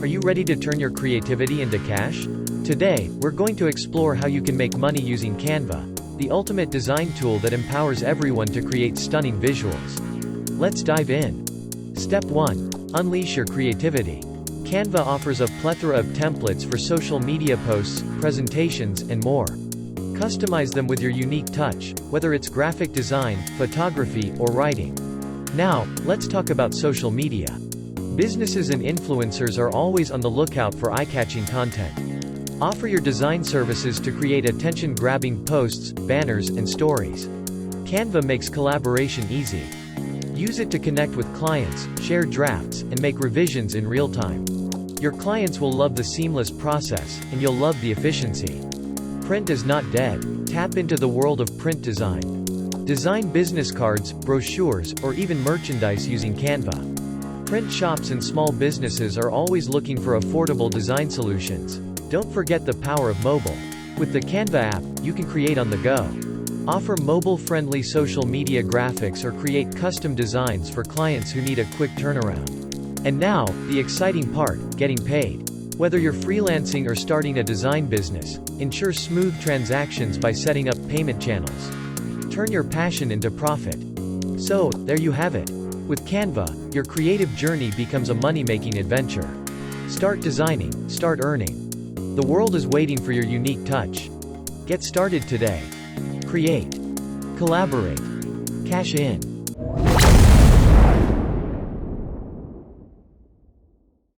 Are you ready to turn your creativity into cash? Today, we're going to explore how you can make money using Canva, the ultimate design tool that empowers everyone to create stunning visuals. Let's dive in. Step 1. Unleash your creativity. Canva offers a plethora of templates for social media posts, presentations, and more. Customize them with your unique touch, whether it's graphic design, photography, or writing. Now, let's talk about social media. Businesses and influencers are always on the lookout for eye-catching content. Offer your design services to create attention-grabbing posts, banners, and stories. Canva makes collaboration easy. Use it to connect with clients, share drafts, and make revisions in real time. Your clients will love the seamless process, and you'll love the efficiency. Print is not dead. Tap into the world of print design. Design business cards, brochures, or even merchandise using Canva. Print shops and small businesses are always looking for affordable design solutions. Don't forget the power of mobile. With the Canva app, you can create on the go. Offer mobile-friendly social media graphics or create custom designs for clients who need a quick turnaround. And now, the exciting part, getting paid. Whether you're freelancing or starting a design business, ensure smooth transactions by setting up payment channels. Turn your passion into profit. So, there you have it. With Canva, your creative journey becomes a money-making adventure. Start designing, start earning. The world is waiting for your unique touch. Get started today. Create. Collaborate. Cash in.